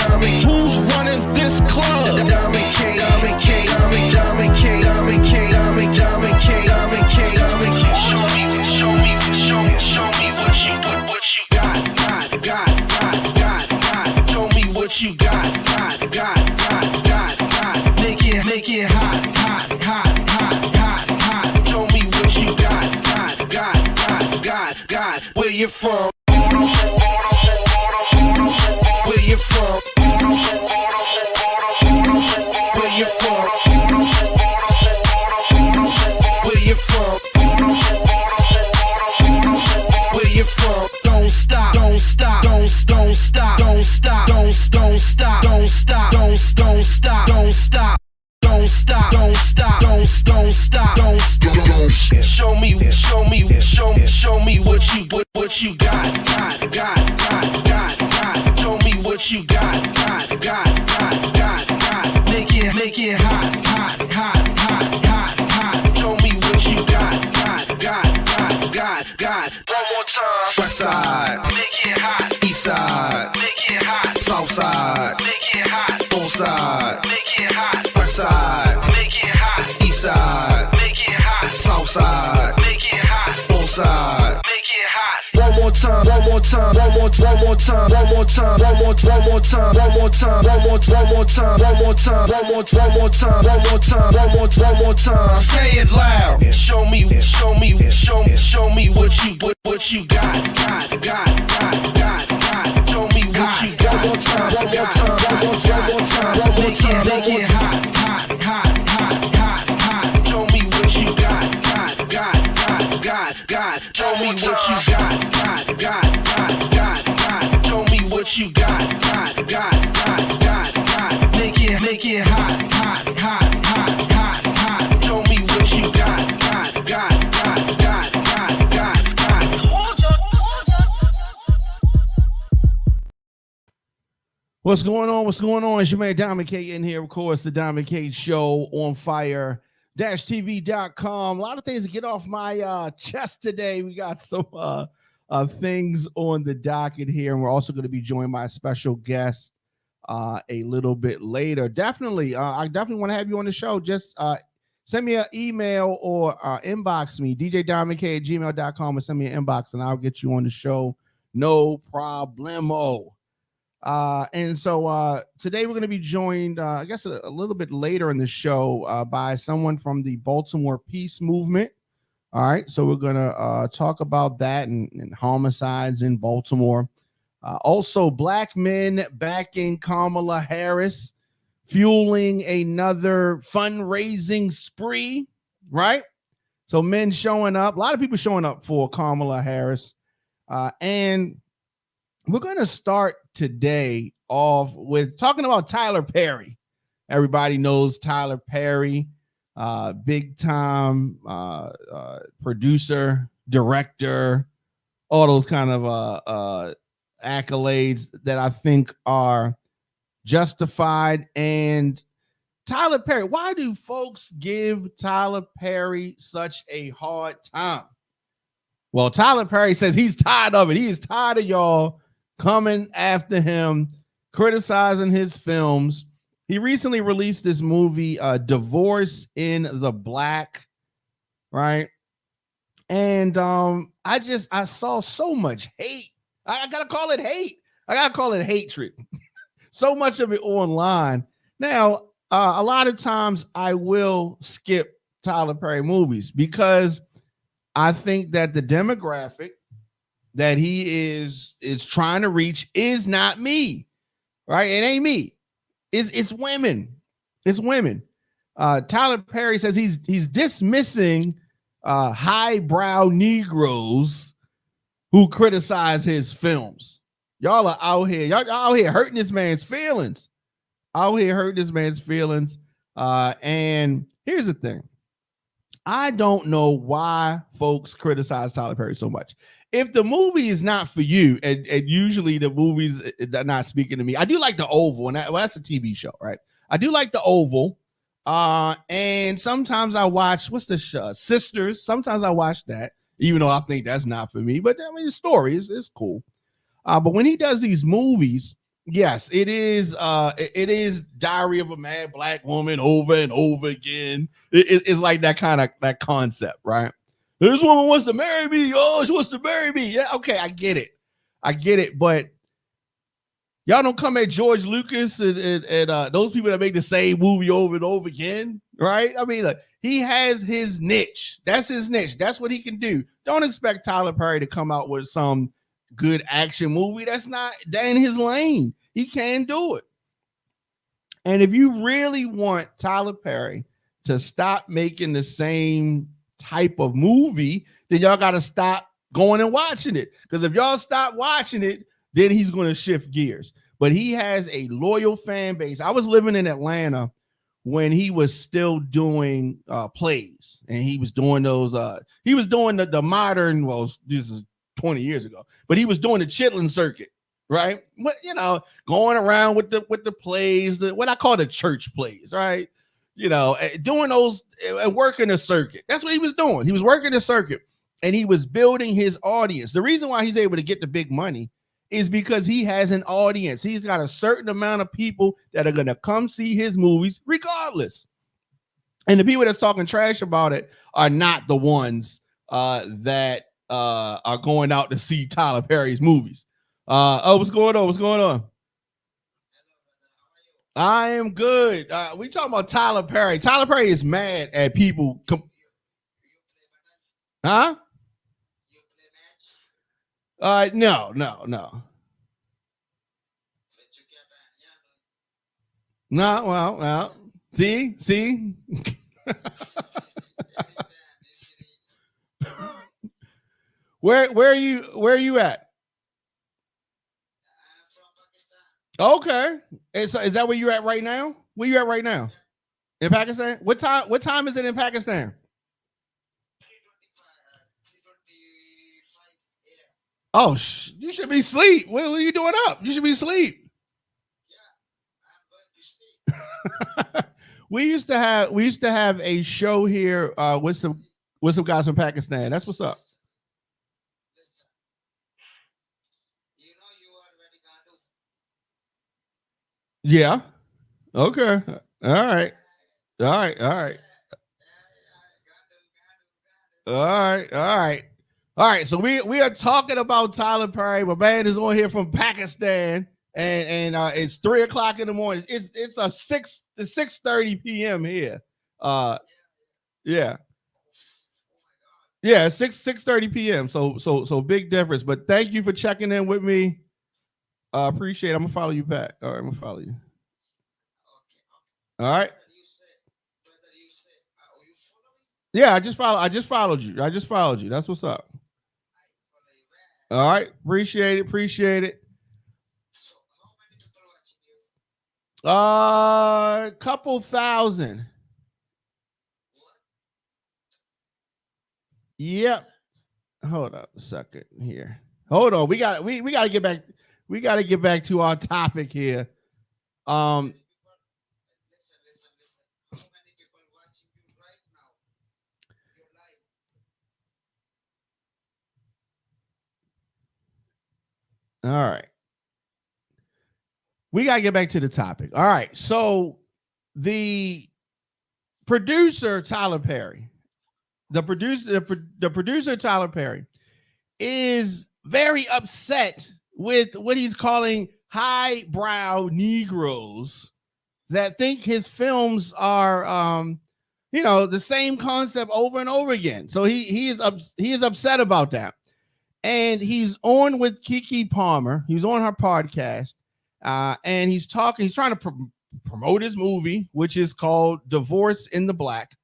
Who's running this club? Diamond K, Diamond K, Diamond K, Diamond K, Diamond K, Diamond K, Diamond K, Diamond K. Show me what you got. Show me what you got. Make it hot. Show me what you got. Where you from? Where you from? Where you from? Where you from? Where you from? Don't stop. Don't stop. Don't stop. Don't stop. Don't stop. Don't stop. Don't stop. Don't stop. Don't stop. Don't stop. Don't stop. Don't stop. Don't stop. Show me what you got. Show me what you got. Make it hot. Show me what you got. One more time. West side, Make it hot. east side, Make it hot. south side, Make it hot. both sides, Make it hot. west side, Make it hot. east side, Make it hot. south side, Make it hot. both sides. Make it hot. One more time. Say it loud. Show me what you got. Show me what you got. One more time. Make it hot. Show me what you got. Show me what you got. Show me what you got. Make it hot. Show me what you got. What's going on? It's your man Diamond K in here, of course, the Diamond K Show on fire-tv.com. A lot of things to get off my chest today. We got some things on the docket here, and we're also going to be joined by a special guest a little bit later. I definitely want to have you on the show. Just send me an email or inbox me, djdiamondk@gmail.com, and send me an inbox, and I'll get you on the show. No problemo. And so today we're going to be joined, I guess a little bit later in the show by someone from the Baltimore Peace Movement. All right. So we're going to talk about that and homicides in Baltimore. Also, black men backing Kamala Harris, fueling another fundraising spree. Right. So men showing up, a lot of people showing up for Kamala Harris. And we're going to start today off with talking about Tyler Perry. Everybody knows Tyler Perry, big time producer, director, all those kind of accolades that I think are justified. And Tyler Perry, why do folks give Tyler Perry such a hard time? Well, Tyler Perry says he's tired of it. He is tired of y'all coming after him, criticizing his films. He recently released this movie, Divorce in the Black, right? And I saw so much hate. I gotta call it hate. I gotta call it hatred. So much of it online. Now, a lot of times I will skip Tyler Perry movies because I think that the demographic that he is trying to reach is not me, right? It ain't me. It's women. It's women. Tyler Perry says he's dismissing highbrow Negroes who criticize his films. Y'all are out here. Y'all out here hurting this man's feelings. And here's the thing. I don't know why folks criticize Tyler Perry so much. If the movie is not for you, and usually the movies are not speaking to me, I do like The Oval, and that's a TV show, right? I do like The Oval, and sometimes I watch, what's the show? Sisters. Sometimes I watch that, even though I think that's not for me. But I mean, the story is cool. But when he does these movies, Yes, it is. It is Diary of a Mad Black Woman over and over again. It's like that kind of that concept, right? This woman wants to marry me. Oh, she wants to marry me. Yeah, okay, I get it. I get it. But y'all don't come at George Lucas and those people that make the same movie over and over again, right? I mean, look, he has his niche. That's his niche. That's what he can do. Don't expect Tyler Perry to come out with some good action movie. That in his lane. He can do it. And if you really want Tyler Perry to stop making the same type of movie, then y'all got to stop going and watching it. Because if y'all stop watching it, then he's going to shift gears. But he has a loyal fan base. I was living in Atlanta when he was still doing plays, and he was doing those. He was doing the modern. Well, this is 20 years ago, but he was doing the Chitlin circuit, right? But going around with the plays, what I call the church plays, right? Doing those and working the circuit. That's what he was doing. He was working the circuit, and he was building his audience. The reason why he's able to get the big money is because he has an audience. He's got a certain amount of people that are going to come see his movies regardless. And the people that's talking trash about it are not the ones that are going out to see Tyler Perry's movies. What's going on? What's going on? I am good. We talking about Tyler Perry. Tyler Perry is mad at people. Huh? No. No, well. See. Where are you at? Okay. Is that where you at right now? Where you at right now? In Pakistan? What time is it in Pakistan? Oh, you should be asleep. What are you doing up? You should be asleep. we used to have a show here with some guys from Pakistan. That's what's up. Yeah. Okay. All right. So we are talking about Tyler Perry. My man is on here from Pakistan, and it's 3:00 in the morning. It's a 6:30 p.m. here. Yeah. Yeah, 6:30 p.m. So big difference. But thank you for checking in with me. Appreciate it. I'm gonna follow you back. All right, I'm gonna follow you. All right. Yeah, I just followed you. That's what's up. All right. Appreciate it. Couple thousand. Yep. Hold up a second here. Hold on. We got to get back. We got to get back to our topic here. Listen. How many people watching you right now? Your life. All right. We got to get back to the topic. All right. So the producer, Tyler Perry, the producer, Tyler Perry, is very upset with what he's calling highbrow Negroes that think his films are, the same concept over and over again. So he is upset about that, and he's on with Keke Palmer. He was on her podcast, and he's trying to promote his movie, which is called Divorce in the Black,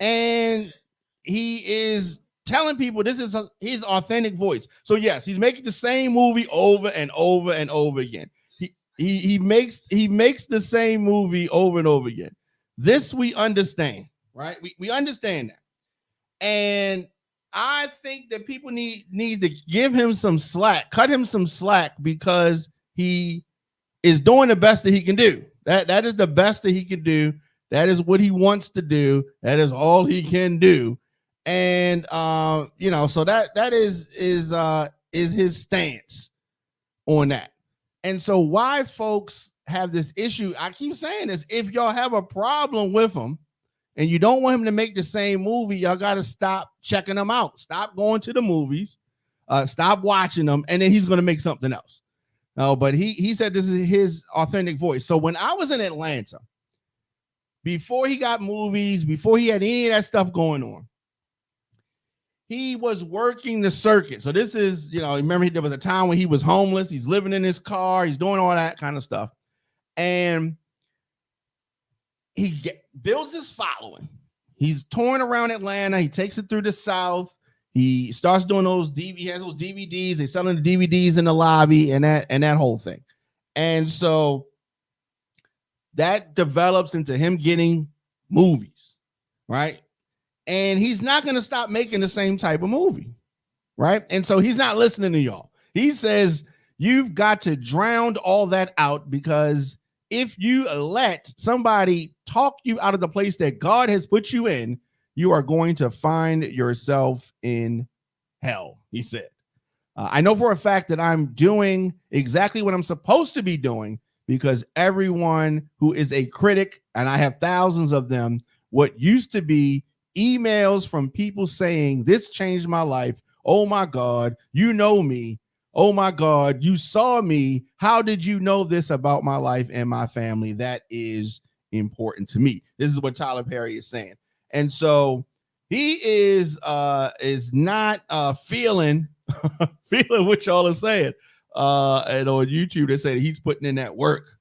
and he is telling people this is his authentic voice. So yes, he's making the same movie over and over and over again. He makes the same movie over and over again. This we understand, right? We understand that, and I think that people need to give him some slack, cut him some slack, because he is doing the best that he can do. That is the best that he can do. That is what he wants to do. That is all he can do. And so that is his stance on that. And so why folks have this issue, I keep saying this, if y'all have a problem with him and you don't want him to make the same movie, y'all got to stop checking them out. Stop going to the movies, stop watching them, and then he's going to make something else. No, but he said this is his authentic voice. So when I was in Atlanta, before he got movies, before he had any of that stuff going on, he was working the circuit. So this is, remember there was a time when he was homeless. He's living in his car. He's doing all that kind of stuff. And he builds his following. He's touring around Atlanta. He takes it through the South. He starts doing he has those DVDs. They're selling the DVDs in the lobby and that whole thing. And so that develops into him getting movies, right? And he's not going to stop making the same type of movie, right? And so he's not listening to y'all. He says, you've got to drown all that out, because if you let somebody talk you out of the place that God has put you in, you are going to find yourself in hell, he said. I know for a fact that I'm doing exactly what I'm supposed to be doing, because everyone who is a critic, and I have thousands of them, what used to be emails from people saying, this changed my life. Oh my God, you know me. Oh my God, you saw me. How did you know this about my life and my family? That is important to me. This is what Tyler Perry is saying. And so he is not feeling what y'all are saying. And on YouTube, they say he's putting in that work.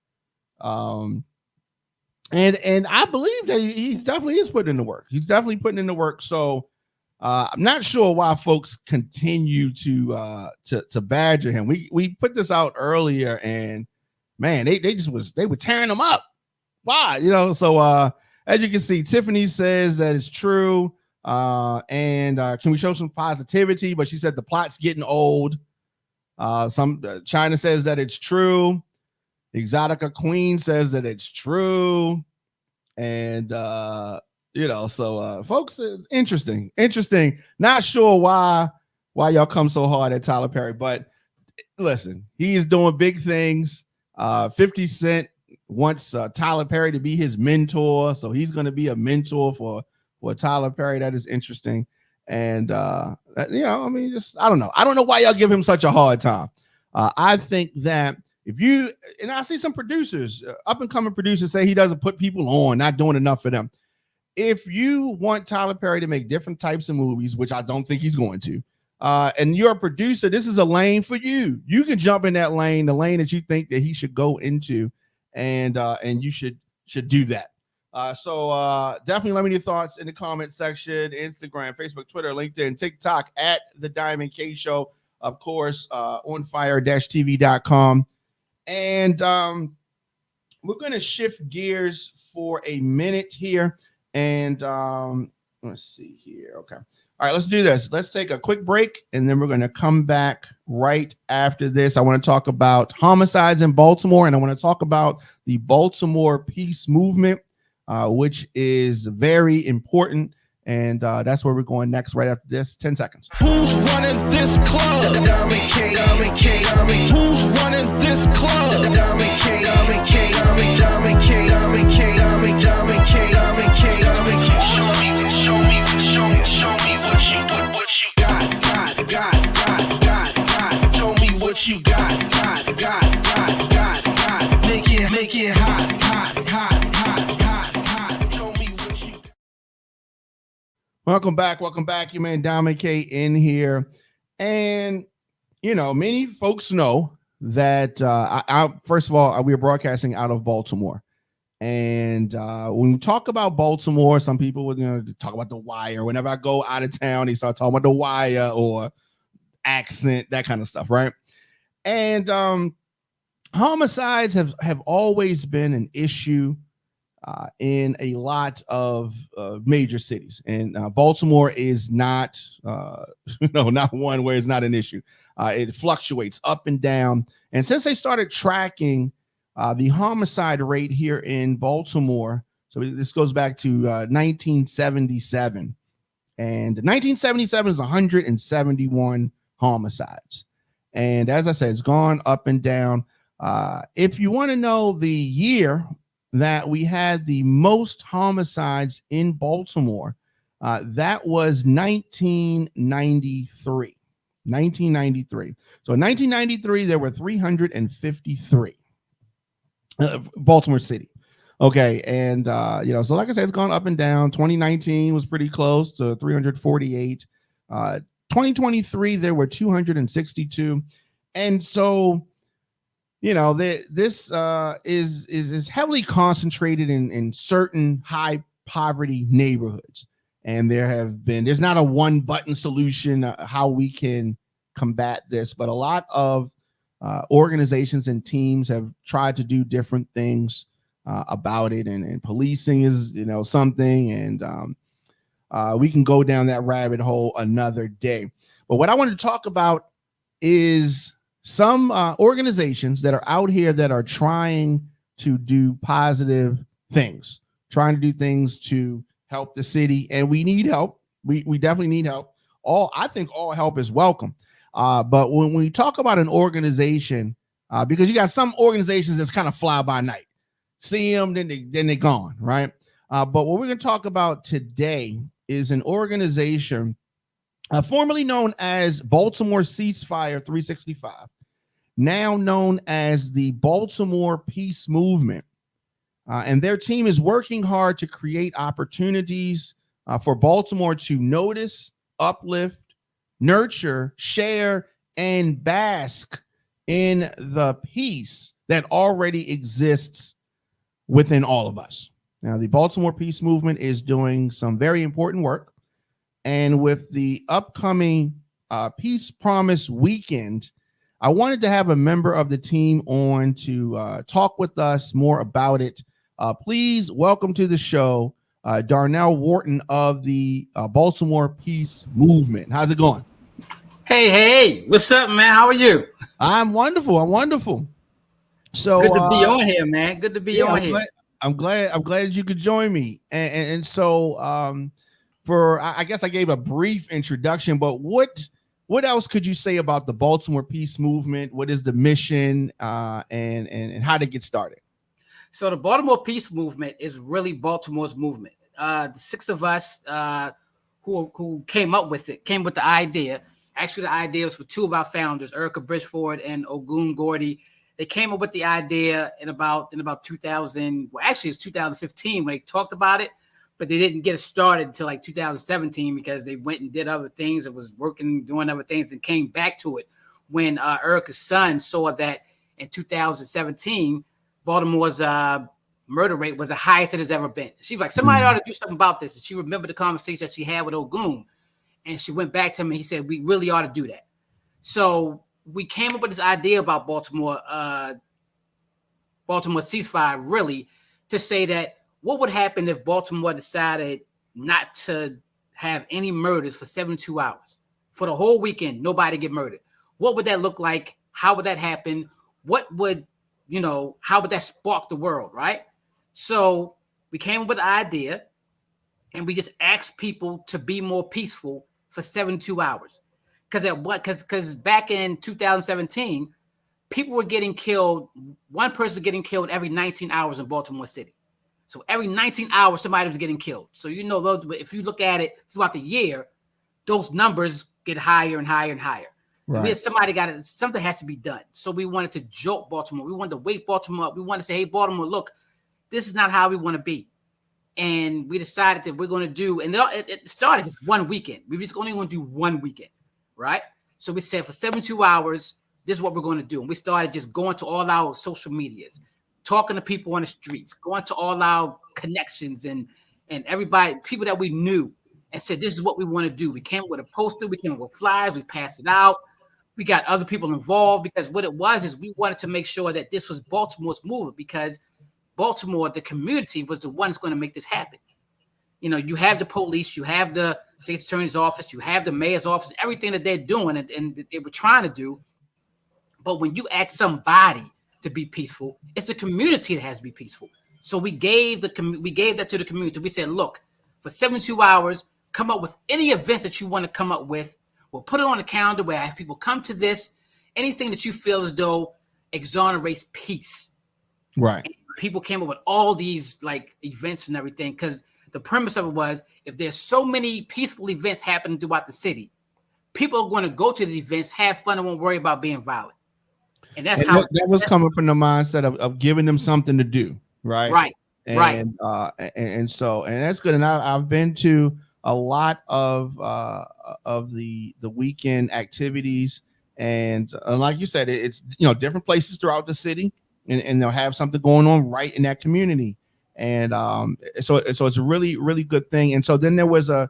And I believe that he definitely is putting in the work. He's definitely putting in the work. So I'm not sure why folks continue to badger him. We put this out earlier, and man, they were tearing him up. Why? So as you can see, Tiffany says that it's true. And can we show some positivity? But she said the plot's getting old. China says that it's true. Exotica Queen says that it's true. And so folks, interesting. Not sure why y'all come so hard at Tyler Perry, but listen, he is doing big things. 50 Cent wants Tyler Perry to be his mentor, so he's going to be a mentor for Tyler Perry. That is interesting. And I don't know why y'all give him such a hard time. I think that and I see some producers, up and coming producers, say he doesn't put people on, not doing enough for them. If you want Tyler Perry to make different types of movies, which I don't think he's going to, and you're a producer, this is a lane for you. You can jump in that lane, the lane that you think that he should go into, and you should do that. So definitely let me know your thoughts in the comment section. Instagram, Facebook, Twitter, LinkedIn, TikTok at The Diamond K Show. Of course, on fire-tv.com. And we're going to shift gears for a minute here. And let's see here. Okay. All right, let's do this. Let's take a quick break, and then we're going to come back right after this. I want to talk about homicides in Baltimore, and I want to talk about the Baltimore Peace Movement, which is very important. And that's where we're going next, right after this. 10 seconds. Who's running this club? Diamond K, Diamond K, Diamond. Who's running this club? Diamond K, Diamond K, Diamond, Diamond K, Diamond K, Diamond, Diamond K, Diamond K, Diamond K. Show me what you got. Show me what you got. Make it hot. Welcome back. Your man Diamond K in here. And, many folks know that first of all, we are broadcasting out of Baltimore. And when we talk about Baltimore, some people would talk about The Wire. Whenever I go out of town, they start talking about The Wire or accent, that kind of stuff, right? And homicides have always been an issue in a lot of major cities, and Baltimore is not, not one where it's not an issue. It fluctuates up and down. And since they started tracking the homicide rate here in Baltimore, so this goes back to 1977, and 1977 is 171 homicides. And as I said, it's gone up and down. If you want to know the year that we had the most homicides in Baltimore, that was 1993. 1993. So in 1993, there were 353. Baltimore City. Okay. And, so like I said, it's gone up and down. 2019 was pretty close to 348. 2023, there were 262. And so, this is heavily concentrated in certain high poverty neighborhoods. And there's not a one button solution how we can combat this, but a lot of organizations and teams have tried to do different things about it. And policing is, something, and we can go down that rabbit hole another day. But what I want to talk about is some organizations that are out here that are trying to do positive things, trying to do things to help the city, and we need help. We definitely need help. I think all help is welcome. But when we talk about an organization, because you got some organizations that's kind of fly by night, see them, then they're gone, right? But what we're going to talk about today is an organization formerly known as Baltimore Ceasefire 365, now known as the Baltimore Peace Movement. And their team is working hard to create opportunities for Baltimore to notice, uplift, nurture, share, and bask in the peace that already exists within all of us. Now, the Baltimore Peace Movement is doing some very important work. And with the upcoming Peace Promise Weekend, I wanted to have a member of the team on to talk with us more about it. Please welcome to the show, Darnell Wharton of the Baltimore Peace Movement. How's it going? Hey, what's up, man? How are you? I'm wonderful. So good to be on here, man. Good to be on here. I'm glad that you could join me. And so I guess I gave a brief introduction, but what else could you say about the Baltimore Peace Movement? What is the mission and how to get started? So the Baltimore Peace Movement is really Baltimore's movement. The six of us who came up with it, came with the idea. Actually, the idea was for two of our founders, Erica Bridgeford and Ogun Gordy. They came up with the idea in about 2000. Well, actually, it's 2015 when they talked about it, but they didn't get it started until like 2017 because they went and did other things. It was working, doing other things, and came back to it when Erica's son saw that in 2017, Baltimore's murder rate was the highest it has ever been. She was like, somebody ought to do something about this. And she remembered the conversation that she had with Ogun. And she went back to him and he said, we really ought to do that. So we came up with this idea about Baltimore ceasefire, really, to say that what would happen if Baltimore decided not to have any murders for 72 hours? For the whole weekend, nobody get murdered. What would that look like? How would that happen? How would that spark the world, right? So we came up with the idea and we just asked people to be more peaceful for 72 hours. Because back in 2017, people were getting killed. One person was getting killed every 19 hours in Baltimore City. So every 19 hours, somebody was getting killed. So, if you look at it throughout the year, those numbers get higher and higher and higher. Right. Something has to be done. So we wanted to jolt Baltimore. We wanted to wake Baltimore up. We wanted to say, hey, Baltimore, look, this is not how we want to be. And we decided that we're going to do, and it started just one weekend. We were just only going to do one weekend, right? So we said for 72 hours, this is what we're going to do. And we started just going to all our social medias, talking to people on the streets, going to all our connections and everybody, people that we knew, and said, this is what we want to do. We came with a poster, we came with flyers, we passed it out. We got other people involved because what it was is we wanted to make sure that this was Baltimore's movement because Baltimore, the community, was the one that's going to make this happen. You have the police, you have the state's attorney's office, you have the mayor's office, everything that they're doing and they were trying to do. But when you ask somebody to be peaceful, it's a community that has to be peaceful. So we gave that to the community. We said, look, for 72 hours, come up with any events that you want to come up with. We'll put it on the calendar where if people come to this, anything that you feel as though exonerates peace. Right. And people came up with all these like events and everything because the premise of it was if there's so many peaceful events happening throughout the city, people are going to go to the events, have fun, and won't worry about being violent. And that's how that was coming from the mindset of giving them something to do. Right. Right. And, right. And that's good. And I've been to a lot of the weekend activities, and like you said, it's different places throughout the city, and they'll have something going on right in that community, and so it's a really, really good thing. And so then there was a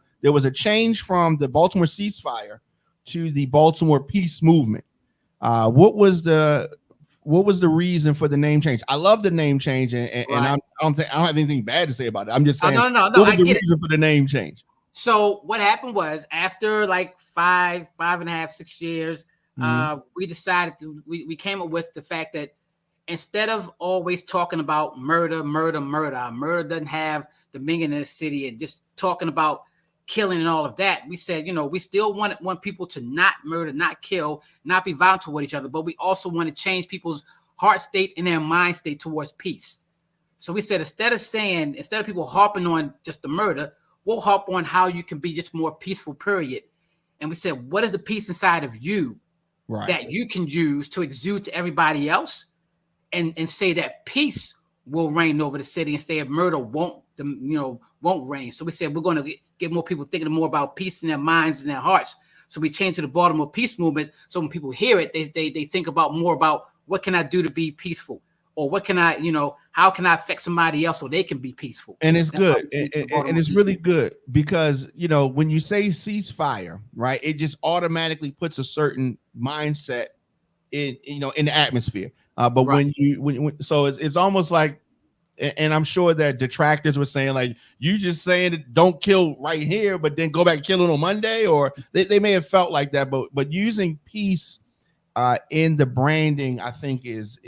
change from the Baltimore ceasefire to the Baltimore Peace Movement. What was the reason for the name change? I love the name change, and I don't have anything bad to say about it. I'm just saying, no. What was the reason for the name change? So what happened was after like 5.5, 6 years, we decided we came up with the fact that instead of always talking about murder, doesn't have the meaning in the city, and just talking about killing and all of that, we said, we still want people to not murder, not kill, not be violent toward each other, but we also want to change people's heart state and their mind state towards peace. So we said, instead of people harping on just the murder, we'll harp on how you can be just more peaceful, period. And we said, what is the peace inside of you that you can use to exude to everybody else, and say that peace will reign over the city, instead of murder won't reign. So we said, we're going to get more people thinking more about peace in their minds and their hearts. So we changed to the Baltimore Peace Movement. So when people hear it, they think about more about what can I do to be peaceful, or what can I, how can I affect somebody else so they can be peaceful? And it's good. And it's really good because, when you say ceasefire, right, it just automatically puts a certain mindset in the atmosphere. But when so it's almost like, and I'm sure that detractors were saying, like, you just saying don't kill right here, but then go back and kill it on Monday, or they may have felt like that. But using peace in the branding, I think is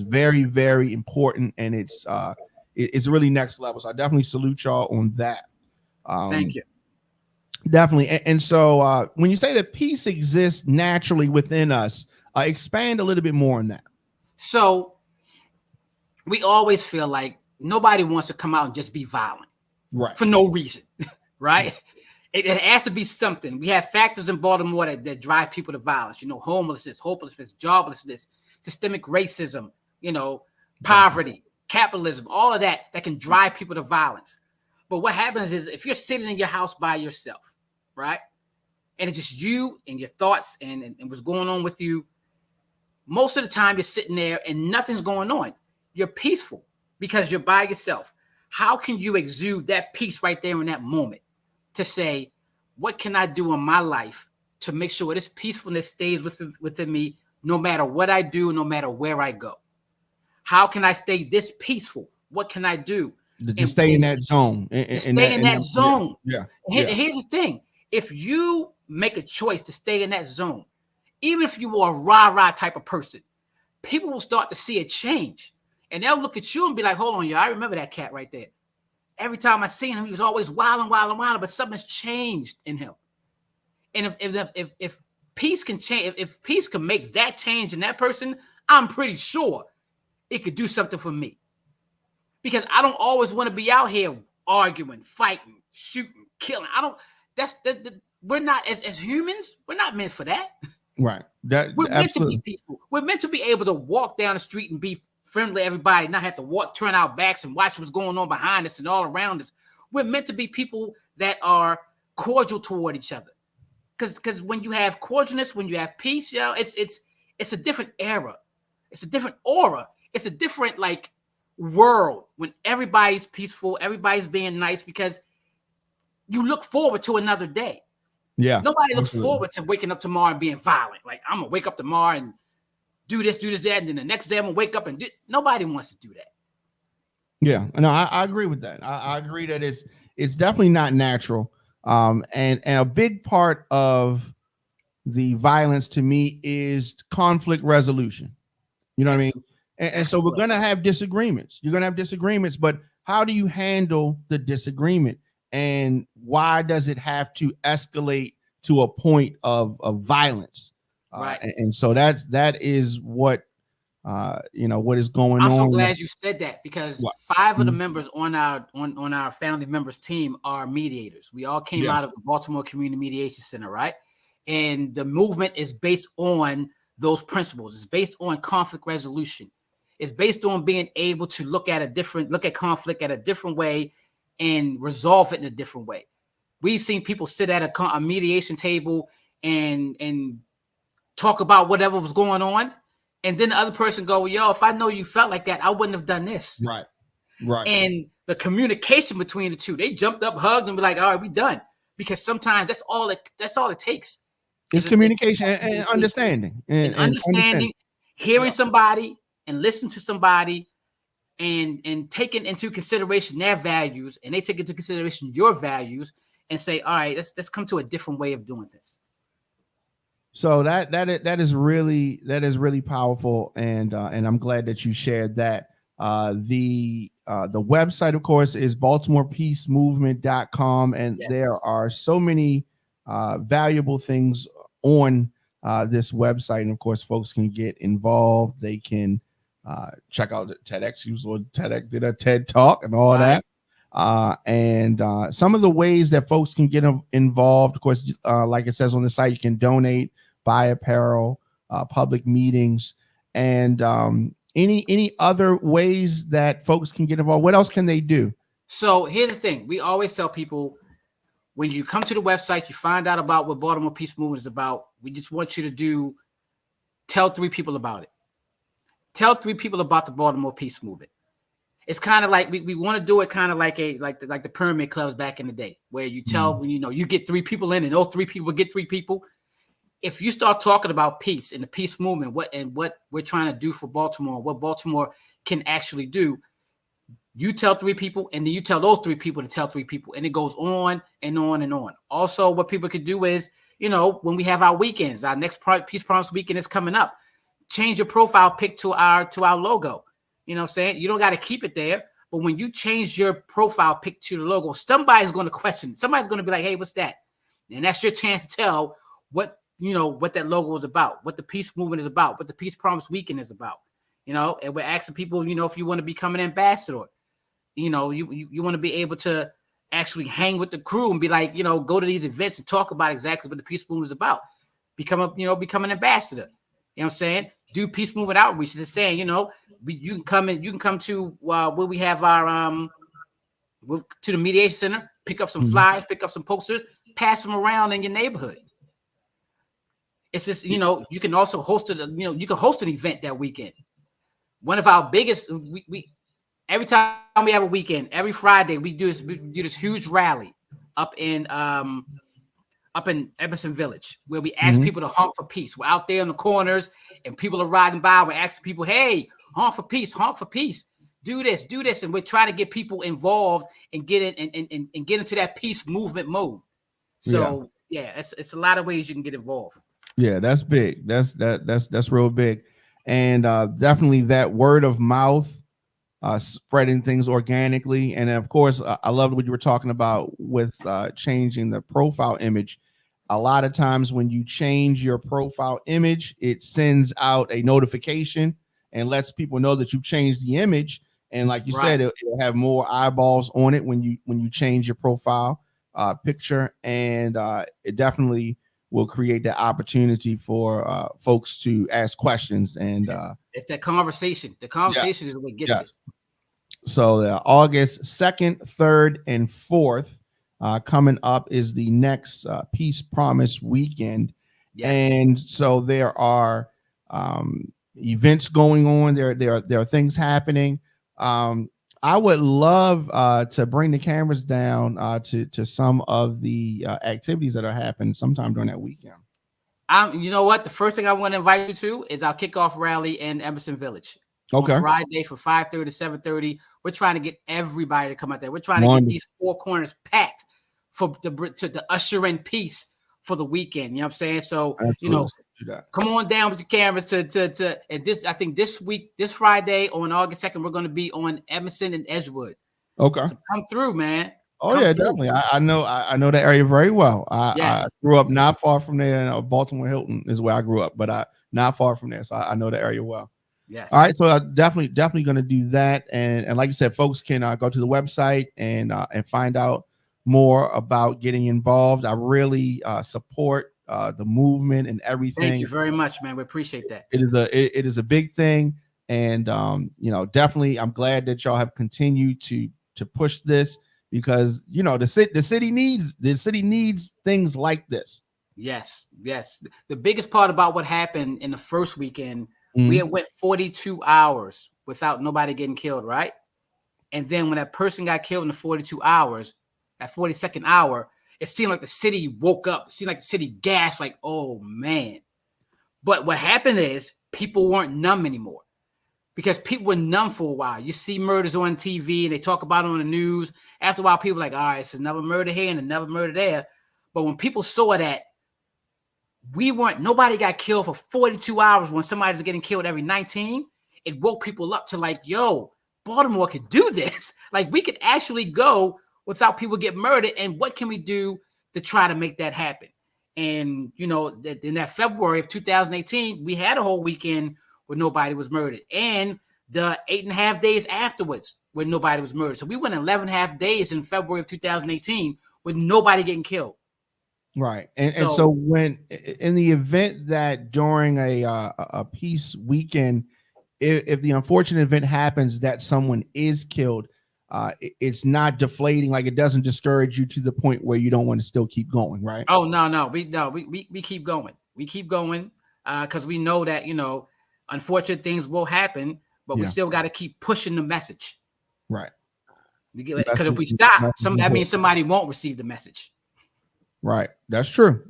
very, very important, and it's really next level. So I definitely salute y'all on that. Thank you. Definitely. And so when you say that peace exists naturally within us, expand a little bit more on that. So we always feel like nobody wants to come out and just be violent, right, for no reason, right? It has to be something. We have factors in Baltimore that drive people to violence. Homelessness, hopelessness, joblessness, systemic racism, poverty, capitalism, all of that can drive people to violence. But what happens is, if you're sitting in your house by yourself, right, and it's just you and your thoughts and what's going on with you, most of the time you're sitting there and nothing's going on. You're peaceful because you're by yourself. How can you exude that peace right there in that moment to say, what can I do in my life to make sure this peacefulness stays within me, no matter what I do, no matter where I go? How can I stay this peaceful? What can I do? To stay in that zone. Stay in that zone. Yeah. Here's the thing. If you make a choice to stay in that zone, even if you are a rah-rah type of person, people will start to see a change. And they'll look at you and be like, hold on, I remember that cat right there. Every time I seen him, he was always wilding, but something's changed in him. And if peace can change, if peace can make that change in that person, I'm pretty sure it could do something for me. Because I don't always want to be out here arguing, fighting, shooting, killing. We're not, as humans, we're not meant for that. Right. We're meant to be peaceful. We're meant to be able to walk down the street and be friendly to everybody, not have to turn our backs and watch what's going on behind us and all around us. We're meant to be people that are cordial toward each other. Because when you have cordialness, when you have peace, it's a different era. It's a different aura. It's a different world when everybody's peaceful, everybody's being nice, because you look forward to another day. Yeah. Nobody looks forward to waking up tomorrow and being violent. Like, I'm gonna wake up tomorrow and do this, that, and then the next day I'm gonna wake up and nobody wants to do that. Yeah, no, I agree with that. I agree that it's definitely not natural. And a big part of the violence to me is conflict resolution. You know what I mean? And so we're gonna have disagreements. You're gonna have disagreements, but how do you handle the disagreement? And why does it have to escalate to a point of violence? Right. And so that is what what is going I'm on. so glad you said that, because What? 5 of the Mhm. members on our family members team are mediators. We all came Yeah. out of the Baltimore Community Mediation Center, right? And the movement is based on those principles. It's based on conflict resolution. It's based on being able to look at conflict at a different way and resolve it in a different way. We've seen people sit at a mediation table and talk about whatever was going on, and then the other person go, yo, if I know you felt like that, I wouldn't have done this. Right. Right. And the communication between the two, they jumped up, hugged, and be like, all right, we done. Because sometimes that's all it takes. It's communication and understanding. And understanding, hearing somebody and listen to somebody and taking into consideration their values, and they take into consideration your values, and say, all right, let's come to a different way of doing this. So that is really powerful, and I'm glad that you shared that. The website, of course, is BaltimorePeaceMovement.com, and Yes. there are so many valuable things on this website. And of course, folks can get involved. They can check out the TEDx. TEDx did a TED Talk and all Right. that. And some of the ways that folks can get involved, of course, like it says on the site, you can donate, buy apparel, public meetings, and any other ways that folks can get involved. What else can they do? So here's the thing. We always tell people, when you come to the website, you find out about what Baltimore Peace Movement is about. We just want you to tell 3 people about it. Tell 3 people about the Baltimore Peace Movement. It's kind of like we want to do it kind of like the pyramid clubs back in the day, where you tell, you get 3 people in, and those 3 people get 3 people. If you start talking about peace and the peace movement, what we're trying to do for Baltimore, what Baltimore can actually do, you tell 3 people, and then you tell those 3 people to tell 3 people, and it goes on and on and on. Also, what people could do is, when we have our weekends, our next Peace Promise weekend is coming up, change your profile pic to our logo. You know what I'm saying? You don't got to keep it there, but when you change your profile pic to the logo, somebody's going to question. Somebody's going to be like, hey, what's that? And that's your chance to tell what that logo is about, what the peace movement is about, what the Peace Promise weekend is about. And we're asking people, if you want to become an ambassador, you want to be able to actually hang with the crew and be like, go to these events and talk about exactly what the peace movement is about. Become an ambassador. You know what I'm saying? Do peace movement outreach. Just saying, you can come to where we have our to the mediation center, pick up some flyers, pick up some posters, pass them around in your neighborhood. It's just, you can also host you can host an event that weekend. One of our biggest, we every time we have a weekend, every Friday we do this huge rally up in Emerson Village, where we ask people to honk for peace. We're out there in the corners, and people are riding by. We're asking people, hey, honk for peace, do this, and we're trying to get people involved and get in and get into that peace movement mode. So it's a lot of ways you can get involved. Yeah, that's big. That's real big, and definitely that word of mouth, spreading things organically. And of course, I love what you were talking about with changing the profile image. A lot of times when you change your profile image, it sends out a notification and lets people know that you've changed the image. And like you said, it'll have more eyeballs on it when you change your profile picture, and it definitely will create that opportunity for folks to ask questions. And it's that conversation. The conversation is what gets it. So August 2nd, 3rd, and 4th coming up is the next Peace Promise weekend. Yes. And so there are events going on. There are things happening. I would love to bring the cameras down to some of the activities that are happening sometime during that weekend. You know what? The first thing I want to invite you to is our kickoff rally in Emerson Village. Okay. On Friday from 5:30 to 7:30. We're trying to get everybody to come out there. We're trying to get these 4 corners packed to usher in peace for the weekend. You know what I'm saying? So, come on down with your cameras to and this. I think this Friday on August 2nd, we're going to be on Emerson and Edgewood. Okay. So come through, man. Oh, yeah, definitely. I know that area very well. I grew up not far from there. Baltimore Hilton is where I grew up, but not far from there. So I know the area well. Yes. All right, so I definitely going to do that, and like you said, folks can go to the website and find out more about getting involved. I really support the movement and everything. Thank you very much, man. We appreciate that. It is a big thing, and definitely I'm glad that y'all have continued to push this, because the city needs things like this. Yes. The biggest part about what happened in the first weekend, Mhm. we had went 42 hours without nobody getting killed, right? And then when that person got killed in the 42 hours, that 42nd hour, it seemed like the city woke up. It seemed like the city gasped, like, oh man. But what happened is people weren't numb anymore, because people were numb for a while. You see murders on TV and they talk about it on the news. After a while, people are like, all right, it's another murder here and another murder there. But when people saw that nobody got killed for 42 hours when somebody was getting killed every 19, it woke people up to like, yo, Baltimore could do this. Like, we could actually go without people get murdered. And what can we do to try to make that happen? And, in that February of 2018, we had a whole weekend where nobody was murdered, and the 8.5 days afterwards when nobody was murdered. So we went 11.5 days in February of 2018 with nobody getting killed. Right. And so when in the event that during a peace weekend, if the unfortunate event happens that someone is killed, it's not deflating. Like, it doesn't discourage you to the point where you don't want to still keep going, right? Oh, no. We keep going. We keep going because we know that, unfortunate things will happen, but we still got to keep pushing the message. Right. Because if we stop, that means somebody won't receive the message. Right. That's true.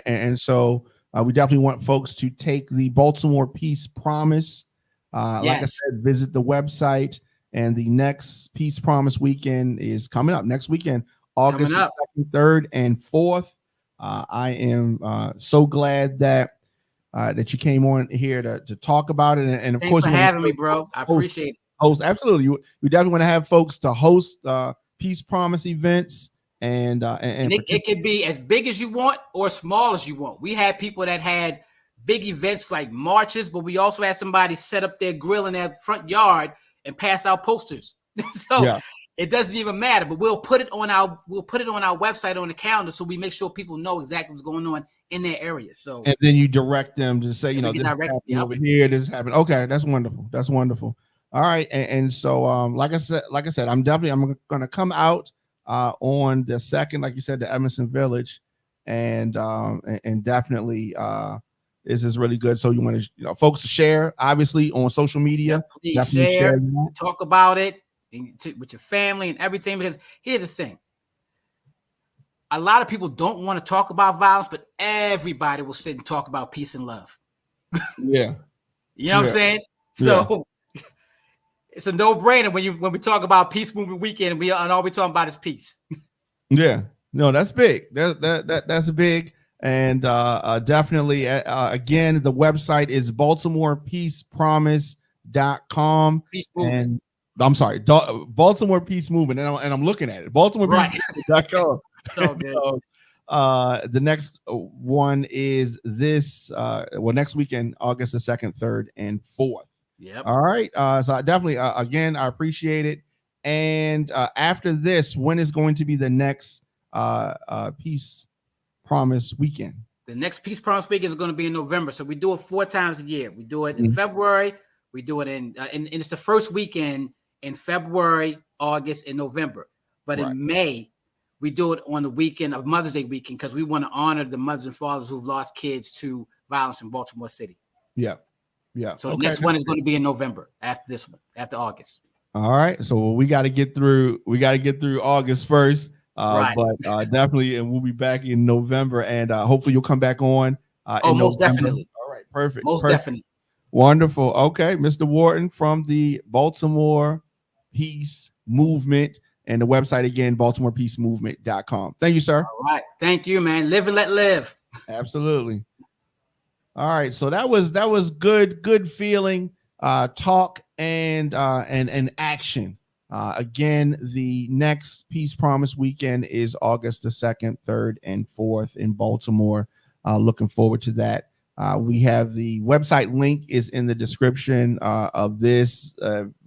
And so we definitely want folks to take the Baltimore Peace Promise. Like I said, visit the website, and the next Peace Promise weekend is coming up next weekend, August 2nd, 3rd, and 4th. I am so glad that you came on here to talk about it. And of course, thanks for having me, bro. I appreciate it. Absolutely. We definitely want to have folks to host Peace Promise events. And it could be as big as you want or small as you want. We had people that had big events like marches, but we also had somebody set up their grill in their front yard and pass out posters. So it doesn't even matter. But we'll put it on our website on the calendar, so we make sure people know exactly what's going on in their area. So, and then you direct them to say, this happened over here, this happened. Okay, that's wonderful. All right, and so like I said, I'm going to come out on the 2nd, like you said, to Emerson Village, and definitely this is really good. So you want to, folks to share, obviously, on social media. Please share, talk about it with your family and everything. Because here's the thing: a lot of people don't want to talk about violence, but everybody will sit and talk about peace and love. Yeah, you know what I'm saying? So. It's a no-brainer when we talk about Peace Movement Weekend, and all we talking about is peace. Yeah, no, that's big. That's big, and definitely. Again, the website is BaltimorePeacePromise.com. Peace Movement. And I'm sorry, Baltimore Peace Movement, and I'm looking at it. BaltimorePeaceMovement.com. It's all good. So, the next one is this. Next weekend, August the 2nd, 3rd, and 4th. Yep. All right. So I definitely, again, I appreciate it. And after this, when is going to be the next Peace Promise weekend? The next Peace Promise weekend is going to be in November. So we do it 4 times a year. We do it in February. We do it and it's the first weekend in February, August, and November. But in May, we do it on the weekend of Mother's Day weekend, because we want to honor the mothers and fathers who've lost kids to violence in Baltimore City. Yeah. So the next one is going to be in November after this one, after August. All right. So we got to get through August first. Right. But definitely, and we'll be back in November, and hopefully you'll come back on. Most definitely. All right. Perfect. Most definitely. Wonderful. Okay. Mr. Wharton from the Baltimore Peace Movement, and the website again, BaltimorePeaceMovement.com. Thank you, sir. All right. Thank you, man. Live and let live. Absolutely. All right, so that was good feeling talk and action. Again, the next Peace Promise weekend is August the 2nd, 3rd, and 4th in Baltimore. Looking forward to that. We have the website link is in the description of this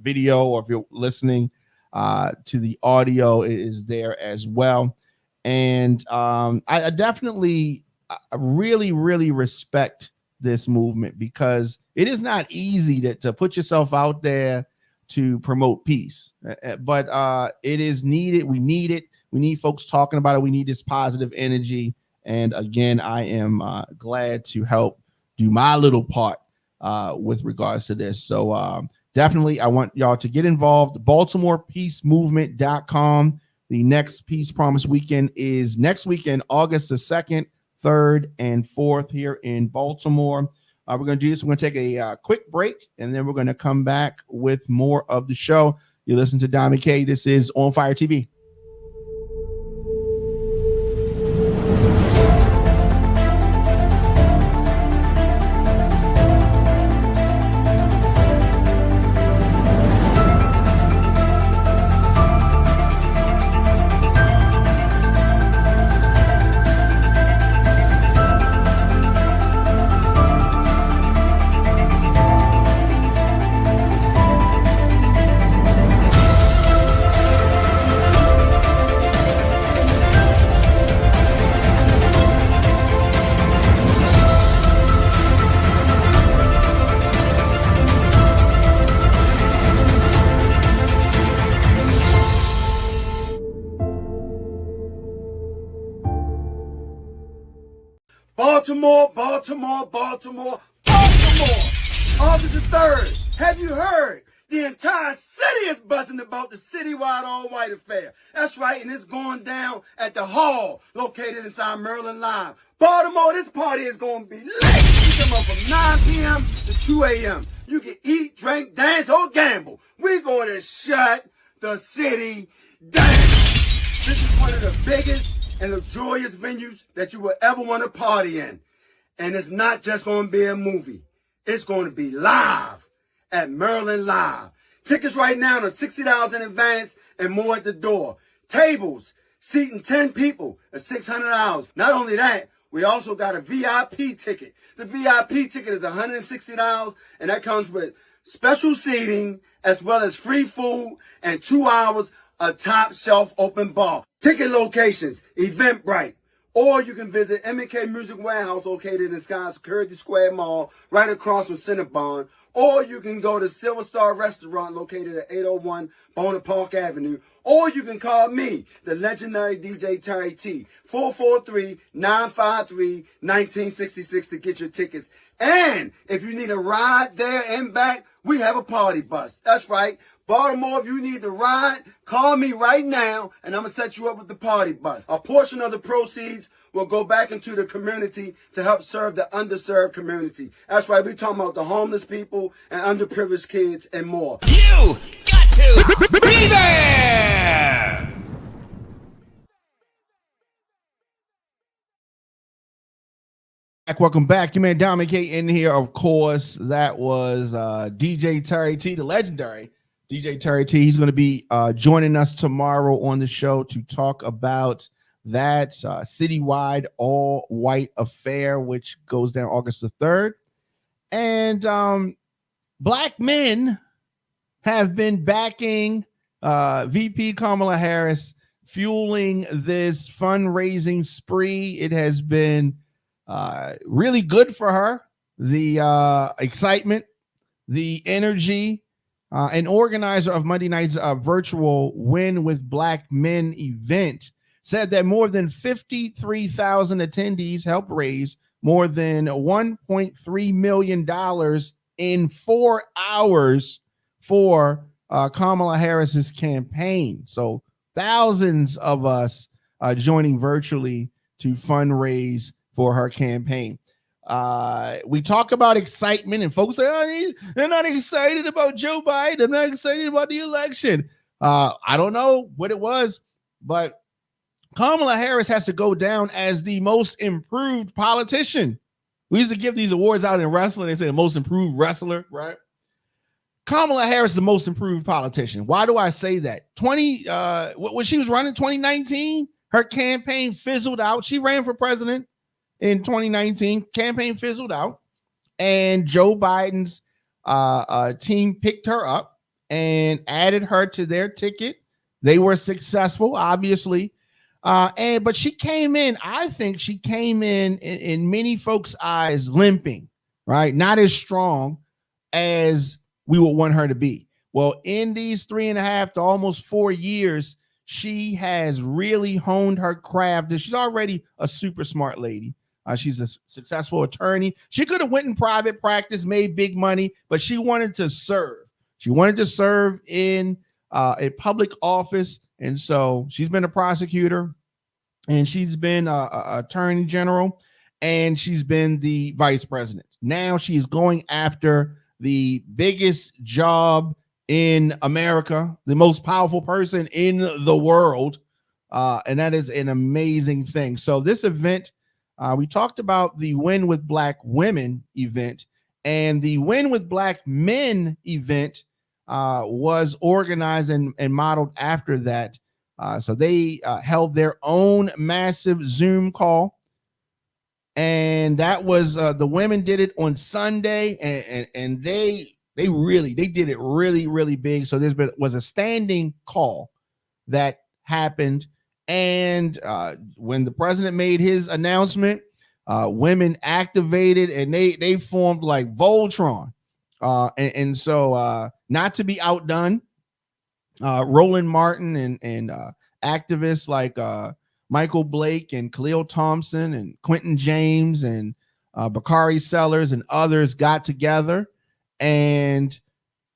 video, or if you're listening to the audio, it is there as well. And I definitely really respect this movement, because it is not easy to put yourself out there to promote peace, but it is needed. We need it. We need folks talking about it. We need this positive energy. And again, I am glad to help do my little part with regards to this. So definitely, I want y'all to get involved. BaltimorePeaceMovement.com. The next Peace Promise Weekend is next weekend, August the 2nd, 3rd, and 4th here in Baltimore. We're going to do this. We're going to take a quick break, and then we're going to come back with more of the show. You listen to Diamond K. This is On Fire TV. Baltimore, Baltimore, Baltimore, Baltimore. August the 3rd. Have you heard? The entire city is buzzing about the citywide all-white affair. That's right, and it's going down at the hall located inside Maryland Live. Baltimore, this party is going to be lit. You come up from 9 p.m. to 2 a.m. You can eat, drink, dance, or gamble. We're going to shut the city down. This is one of the biggest and luxurious venues that you will ever want to party in. And it's not just going to be a movie. It's going to be live at Maryland Live. Tickets right now are $60 in advance and more at the door. Tables, seating 10 people at $600. Not only that, we also got a VIP ticket. The VIP ticket is $160, and that comes with special seating as well as free food and 2 hours of top shelf open bar. Ticket locations, Eventbrite, or you can visit M&K Music Warehouse located in Sky Security Square Mall right across from Cinnabon, or you can go to Silver Star Restaurant located at 801 Bonaparte Avenue, or you can call me, the legendary DJ Terry T, 443-953-1966 to get your tickets. And if you need a ride there and back, we have a party bus. That's right. Baltimore, if you need to ride, call me right now, and I'm going to set you up with the party bus. A portion of the proceeds will go back into the community to help serve the underserved community. That's right, we're talking about the homeless people and underprivileged kids and more. You got to be there! Welcome back. Your man Diamond K in here. Of course, that was DJ Terry T, the legendary DJ Terry T. He's going to be joining us tomorrow on the show to talk about that citywide all-white affair, which goes down August the 3rd. And black men have been backing VP Kamala Harris, fueling this fundraising spree. It has been really good for her. The excitement, the energy, an organizer of Monday night's virtual Win with Black Men event said that more than 53,000 attendees helped raise more than $1.3 million in 4 hours for Kamala Harris's campaign. So thousands of us joining virtually to fundraise for her campaign. We talk about excitement, and folks say, oh, they're not excited about Joe Biden. They're not excited about the election. I don't know what it was, but Kamala Harris has to go down as the most improved politician. We used to give these awards out in wrestling. They say the most improved wrestler, right? Kamala Harris is the most improved politician. Why do I say that? When she was running 2019, her campaign fizzled out. She ran for president in 2019. Campaign fizzled out. And Joe Biden's team picked her up and added her to their ticket. They were successful, obviously. But she came in, I think she came in many folks' eyes limping, right? Not as strong as we would want her to be. Well, in these 3.5 to almost 4 years, she has really honed her craft. She's already a super smart lady. She's a successful attorney. She could have went in private practice, made big money, but she wanted to serve. She wanted to serve in a public office. And so she's been a prosecutor, and she's been a attorney general, and she's been the vice president. Now she's going after the biggest job in America, the most powerful person in the world. And that is an amazing thing. So this event, we talked about the Win with Black Women event, and the Win with Black Men event was organized and modeled after that. So they held their own massive Zoom call, and that was the women did it on Sunday, and they did it really big. So was a standing call that happened, and when the president made his announcement, women activated, and they formed like Voltron, and so not to be outdone, Roland Martin and activists like Michael Blake and Khalil Thompson and Quentin James and Bakari Sellers and others got together, and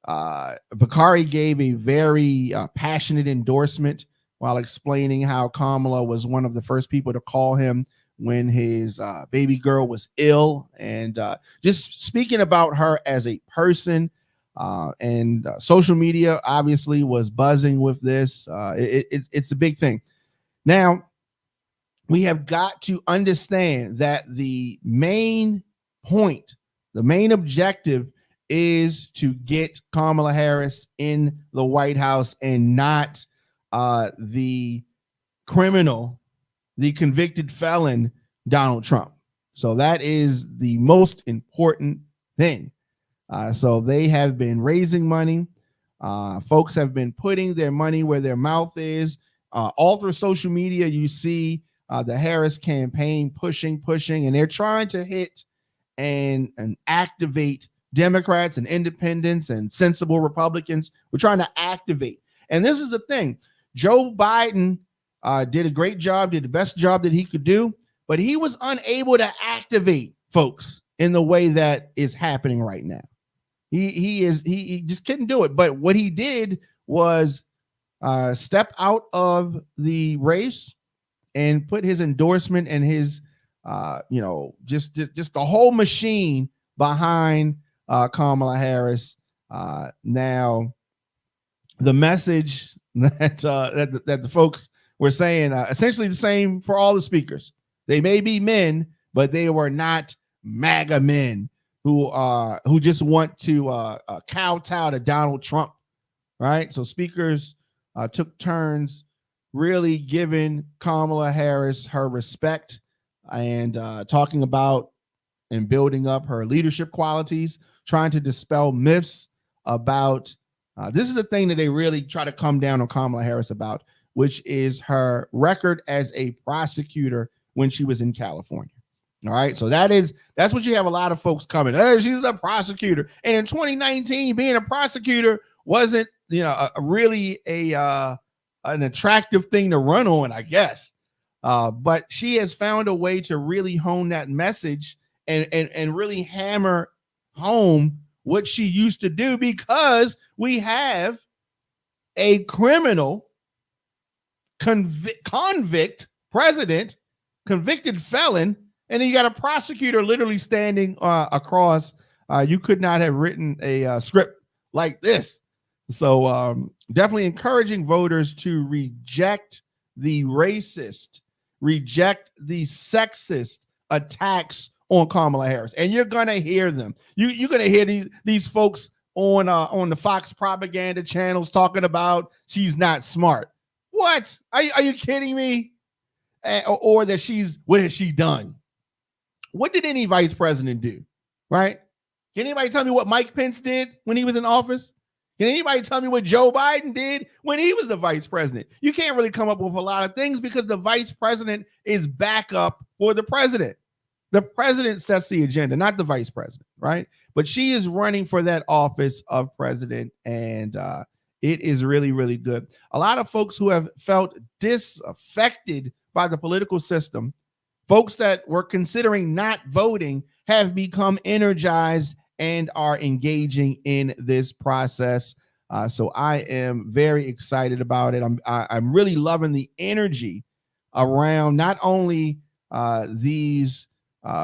Bakari gave a very passionate endorsement while explaining how Kamala was one of the first people to call him when his baby girl was ill, and just speaking about her as a person. And social media obviously was buzzing with this. It's a big thing. Now, we have got to understand that the main point, the main objective is to get Kamala Harris in the White House and not the criminal, the convicted felon, Donald Trump. So that is the most important thing. So they have been raising money. Folks have been putting their money where their mouth is. All through social media, you see the Harris campaign pushing, and they're trying to hit and activate Democrats and independents and sensible Republicans. We're trying to activate. And this is the thing. Joe Biden did a great job, did the best job that he could do, but he was unable to activate folks in the way that is happening right now. He just couldn't do it. But what he did was step out of the race and put his endorsement and his just the whole machine behind Kamala Harris. Now the message that the folks were saying, essentially the same for all the speakers. They may be men, but they were not MAGA men who just want to kowtow to Donald Trump, right? So speakers took turns really giving Kamala Harris her respect and talking about and building up her leadership qualities, trying to dispel myths about this is the thing that they really try to come down on Kamala Harris about, which is her record as a prosecutor when she was in California. All right. So that's what you have a lot of folks coming. Hey, she's a prosecutor. And in 2019, being a prosecutor wasn't, really an attractive thing to run on, I guess. But she has found a way to really hone that message and really hammer home what she used to do, because we have a criminal convict president, convicted felon, and then you got a prosecutor literally standing across. You could not have written a script like this. So definitely encouraging voters to reject the racist, reject the sexist attacks on Kamala Harris. And you're going to hear them. You're going to hear these folks on the Fox propaganda channels talking about she's not smart. What? Are you kidding me? Or that what has she done? What did any vice president do? Right? Can anybody tell me what Mike Pence did when he was in office? Can anybody tell me what Joe Biden did when he was the vice president? You can't really come up with a lot of things because the vice president is backup for the president. The president sets the agenda, not the vice president, right? But she is running for that office of president, and it is really, really good. A lot of folks who have felt disaffected by the political system, folks that were considering not voting, have become energized and are engaging in this process. So I am very excited about it. I'm really loving the energy around not only these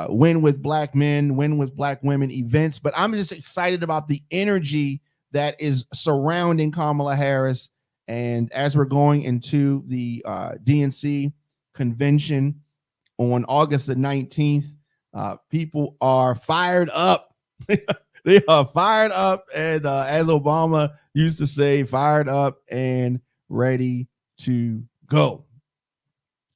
Win with Black Men, Win with Black Women events, but I'm just excited about the energy that is surrounding Kamala Harris. And as we're going into the DNC convention on August the 19th, people are fired up. They are fired up, and as Obama used to say, fired up and ready to go.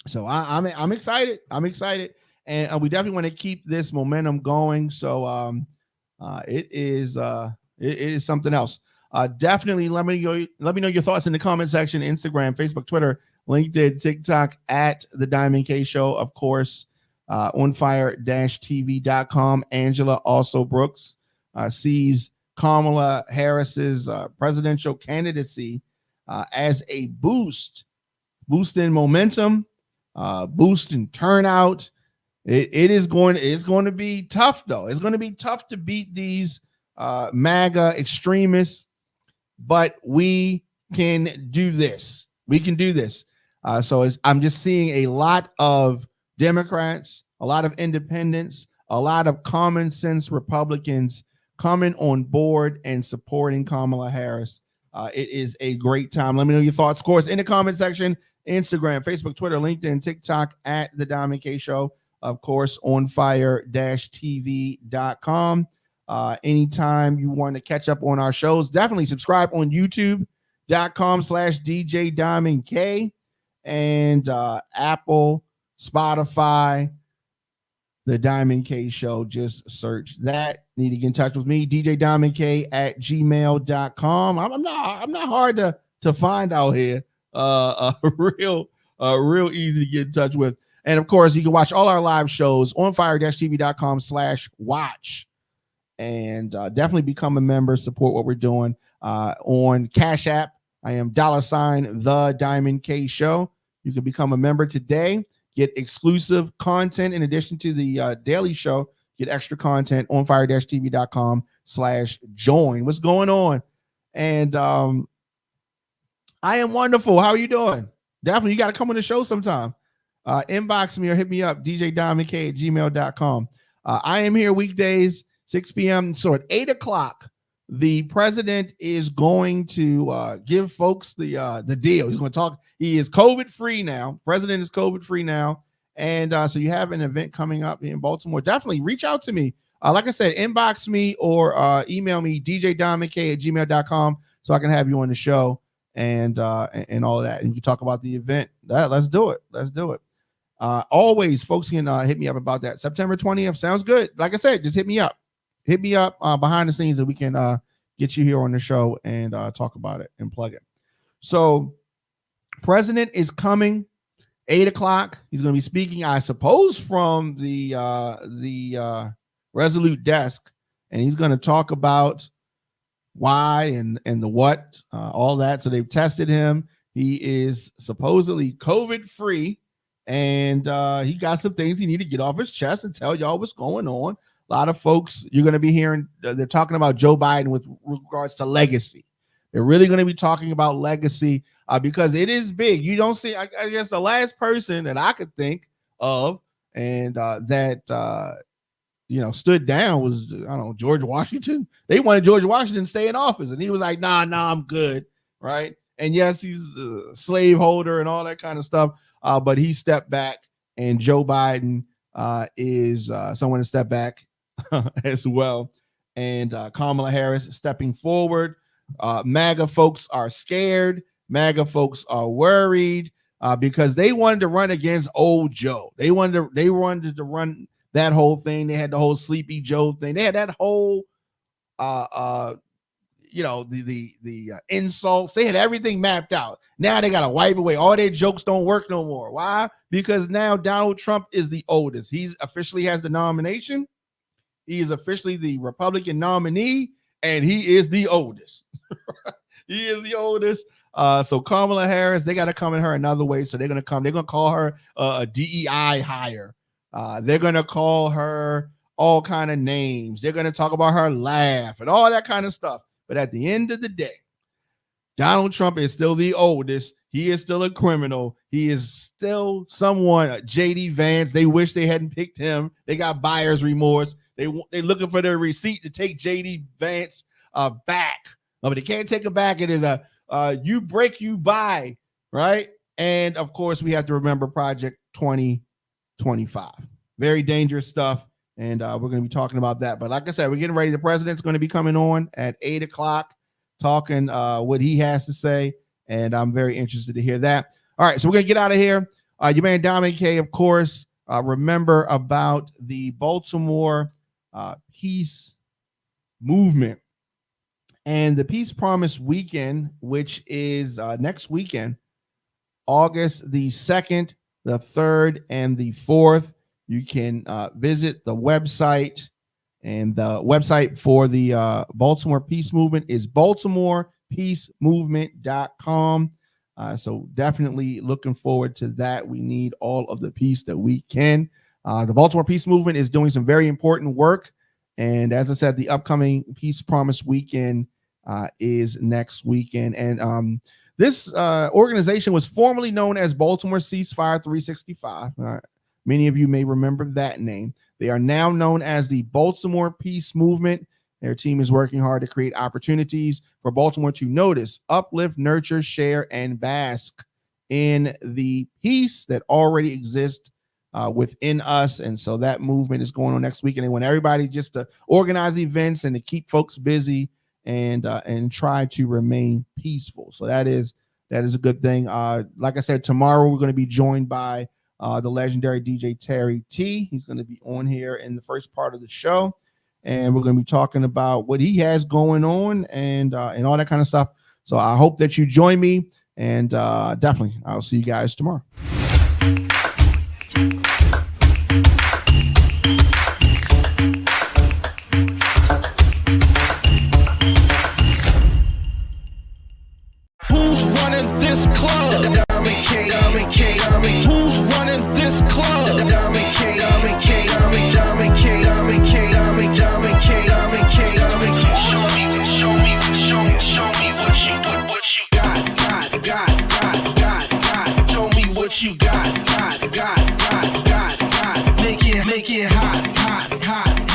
So I'm excited. I'm excited, and we definitely want to keep this momentum going. So it is something else. Definitely let me know your thoughts in the comment section. Instagram, Facebook, Twitter, LinkedIn, TikTok at The Diamond K Show, of course. onfire-tv.com. Angela also Brooks sees Kamala Harris's presidential candidacy as a boost in momentum, boost in turnout. It's going to be tough, though. It's going to be tough to beat these MAGA extremists, but we can do this. We can do this. So I'm just seeing a lot of Democrats, a lot of independents, a lot of common sense Republicans coming on board and supporting Kamala Harris. It is a great time. Let me know your thoughts, of course, in the comment section. Instagram, Facebook, Twitter, LinkedIn, TikTok at The Diamond K Show. Of course, onfire-tv.com. Anytime you want to catch up on our shows, definitely subscribe on youtube.com/djdiamondk and Apple, Spotify, The Diamond K Show. Just search that. Need to get in touch with me, djdiamondk@gmail.com. I'm not hard to find out here. Real easy to get in touch with. And of course, you can watch all our live shows on fire-tv.com/watch. And definitely become a member, support what we're doing. On Cash App, I am $ The Diamond K Show. You can become a member today, get exclusive content in addition to the daily show, get extra content on fire-tv.com/join. What's going on? And I am wonderful. How are you doing? Definitely, you got to come on the show sometime. Inbox me or hit me up, djdiamondk@gmail.com. I am here weekdays, 6 p.m. So at 8 o'clock, the president is going to give folks the deal. He's going to talk. He is COVID-free now. President is COVID-free now. And so you have an event coming up in Baltimore. Definitely reach out to me. Like I said, inbox me or email me, djdiamondk@gmail.com, so I can have you on the show and all of that. And you can talk about the event. Let's do it. Let's do it. Always, folks can hit me up about that. September 20th. Sounds good. Like I said, just hit me up. Hit me up behind the scenes, and we can get you here on the show and talk about it and plug it. So president is coming 8 o'clock. He's going to be speaking, I suppose, from the Resolute desk, and he's going to talk about why and the what, all that. So they've tested him. He is supposedly COVID-free, and he got some things he need to get off his chest and tell y'all what's going on. A lot of folks you're going to be hearing, they're talking about Joe Biden with regards to legacy. They're really going to be talking about legacy because it is big. You don't see, I guess the last person that I could think of and that stood down was, I don't know, George Washington. They wanted George Washington to stay in office, and he was like, nah, I'm good, right? And yes, he's a slave holder and all that kind of stuff, but he stepped back, and Joe Biden is someone to step back as well. And Kamala Harris stepping forward. MAGA folks are scared. MAGA folks are worried because they wanted to run against old Joe. They wanted to run that whole thing. They had the whole Sleepy Joe thing. They had that whole the insults. They had everything mapped out. Now they got to wipe away. All their jokes don't work no more. Why? Because now Donald Trump is the oldest. He's officially has the nomination. He is officially the Republican nominee, and he is the oldest. He is the oldest. So Kamala Harris, they got to come at her another way. So they're going to call her a DEI hire. They're going to call her all kind of names. They're going to talk about her laugh and all that kind of stuff. But at the end of the day, Donald Trump is still the oldest. He is still a criminal. He is still someone, JD Vance. They wish they hadn't picked him. They got buyer's remorse. They're looking for their receipt to take JD Vance back. But they can't take it back. It is a you break, you buy, right? And of course, we have to remember Project 2025. Very dangerous stuff. And we're going to be talking about that. But like I said, we're getting ready. The president's going to be coming on at 8 o'clock, talking what he has to say. And I'm very interested to hear that. All right, so we're going to get out of here. Your man, Diamond K, of course. Remember about the Baltimore Peace Movement and the Peace Promise Weekend, which is next weekend, August the 2nd, the 3rd, and the 4th. You can visit the website, and the website for the Baltimore Peace Movement is baltimorepeacemovement.com. So definitely looking forward to that. We need all of the peace that we can. The Baltimore Peace Movement is doing some very important work. And as I said, the upcoming Peace Promise Weekend is next weekend. And this organization was formerly known as Baltimore Ceasefire 365. Many of you may remember that name. They are now known as the Baltimore Peace Movement. Their team is working hard to create opportunities for Baltimore to notice, uplift, nurture, share, and bask in the peace that already exists within us. And so that movement is going on next week. And they want everybody just to organize events and to keep folks busy and try to remain peaceful. So that is a good thing. Like I said, tomorrow we're going to be joined by the legendary DJ Terry T. He's going to be on here in the first part of the show, and we're going to be talking about what he has going on and all that kind of stuff. So I hope that you join me, and definitely I'll see you guys tomorrow. Who's running this club? Diamond K, Diamond K, Diamond. Who's running this club? Diamond K, Diamond K, Diamond, Diamond K, Diamond K, Diamond, Diamond K, Diamond K, Diamond. Show me what you got. Show me what you got. Make it hot.